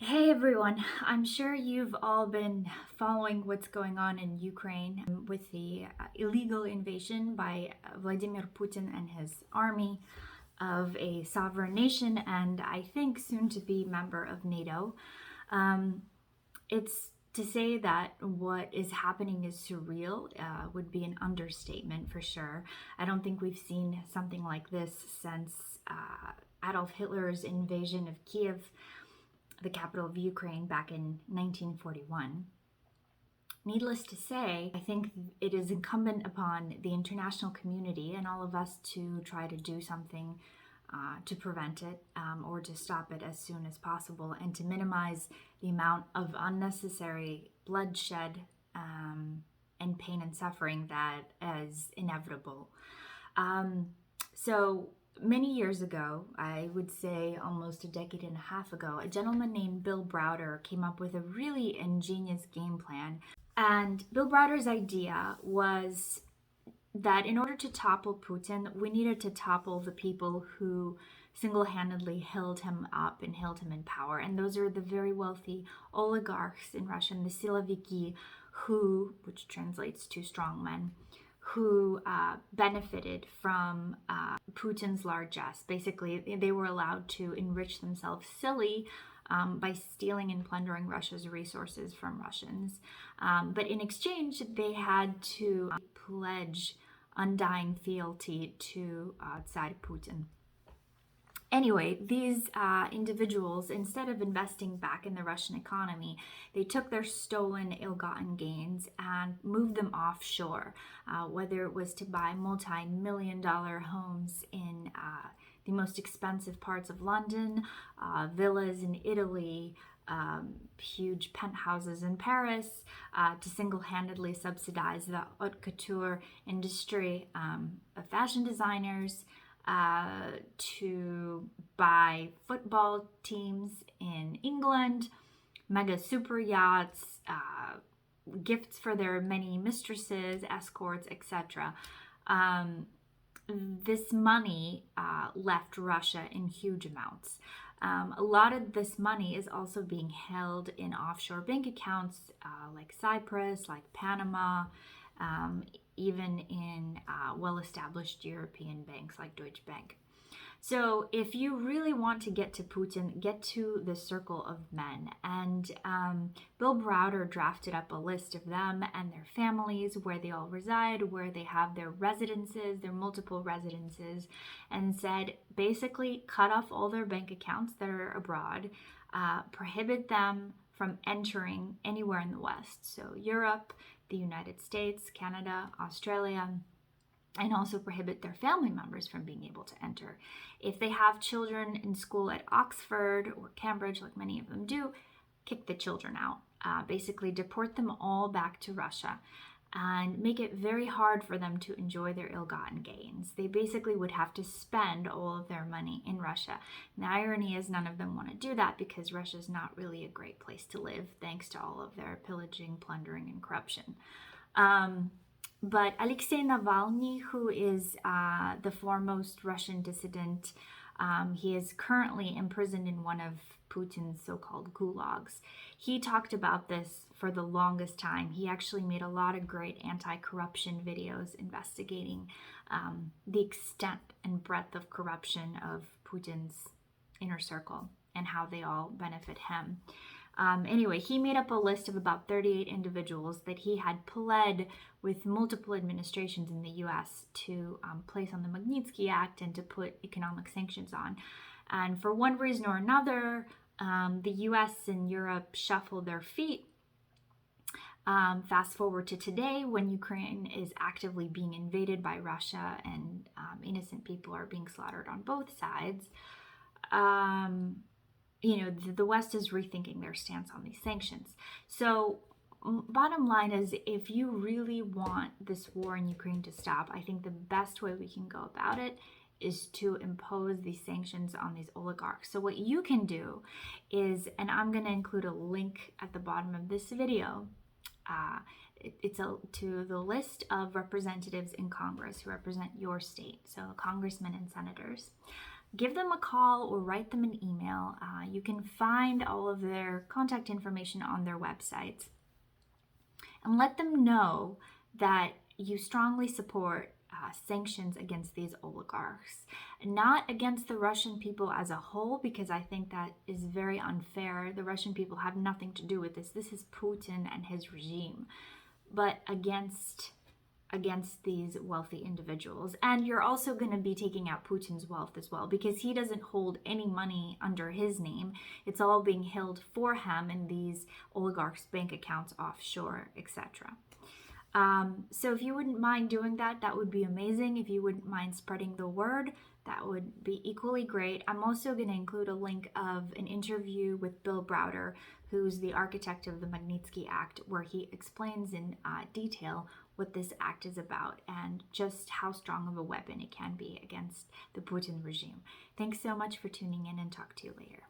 Hey everyone, I'm sure you've all been following what's going on in Ukraine with the illegal invasion by Vladimir Putin and his army of a sovereign nation and I think soon to be member of NATO. It's to say that what is happening is surreal would be an understatement for sure. I don't think we've seen something like this since Adolf Hitler's invasion of Kiev, the capital of Ukraine, back in 1941. Needless to say, I think it is incumbent upon the international community and all of us to try to do something to prevent it or to stop it as soon as possible and to minimize the amount of unnecessary bloodshed and pain and suffering that is inevitable. So many years ago, I would say almost a decade and a half ago, a gentleman named Bill Browder came up with a really ingenious game plan. And Bill Browder's idea was that in order to topple Putin, we needed to topple the people who single-handedly held him up and held him in power. And those are the very wealthy oligarchs in Russian, the siloviki, which translates to strongmen, who benefited from Putin's largesse. Basically, they were allowed to enrich themselves silly by stealing and plundering Russia's resources from Russians. But in exchange, they had to pledge undying fealty to Tsar Putin. Anyway, these individuals, instead of investing back in the Russian economy, they took their stolen, ill-gotten gains and moved them offshore, whether it was to buy multi-million-dollar homes in the most expensive parts of London, villas in Italy, huge penthouses in Paris, to single-handedly subsidize the haute couture industry of fashion designers, to buy football teams in England, mega super yachts, gifts for their many mistresses, escorts, etc. This money left Russia in huge amounts. A lot of this money is also being held in offshore bank accounts like Cyprus, like Panama, even in well-established European banks like Deutsche Bank. So if you really want to get to Putin, get to the circle of men. And Bill Browder drafted up a list of them and their families, where they all reside, where they have their residences, their multiple residences, and said basically cut off all their bank accounts that are abroad, prohibit them from entering anywhere in the West. So Europe, the United States, Canada, Australia, and also prohibit their family members from being able to enter. If they have children in school at Oxford or Cambridge, like many of them do, kick the children out. Basically deport them all back to Russia and make it very hard for them to enjoy their ill-gotten gains. They basically would have to spend all of their money in Russia. And the irony is none of them want to do that because Russia is not really a great place to live, thanks to all of their pillaging, plundering, and corruption. But Alexei Navalny, who is the foremost Russian dissident, he is currently imprisoned in one of Putin's so-called gulags. He talked about this for the longest time. He actually made a lot of great anti-corruption videos investigating the extent and breadth of corruption of Putin's inner circle and how they all benefit him. Anyway, he made up a list of about 38 individuals that he had pled with multiple administrations in the U.S. to place on the Magnitsky Act and to put economic sanctions on. And for one reason or another, the U.S. and Europe shuffled their feet. Fast forward to today, when Ukraine is actively being invaded by Russia and innocent people are being slaughtered on both sides. The West is rethinking their stance on these sanctions. So bottom line is, if you really want this war in Ukraine to stop, I think the best way we can go about it is to impose these sanctions on these oligarchs. So what you can do is, and I'm going to include a link at the bottom of this video, it's to the list of representatives in Congress who represent your state, so congressmen and senators. give them a call or write them an email. You can find all of their contact information on their websites, and let them know that you strongly support sanctions against these oligarchs, not against the Russian people as a whole, because I think that is very unfair. The Russian people have nothing to do with this. This is Putin and his regime, but against these wealthy individuals. And you're also going to be taking out Putin's wealth as well, because he doesn't hold any money under his name. It's all being held for him in these oligarchs' bank accounts offshore, etc. So if you wouldn't mind doing that, that would be amazing. If you wouldn't mind spreading the word, that would be equally great. I'm also going to include a link of an interview with Bill Browder, who's the architect of the Magnitsky Act, where he explains in detail what this act is about and just how strong of a weapon it can be against the Putin regime. Thanks so much for tuning in, and talk to you later.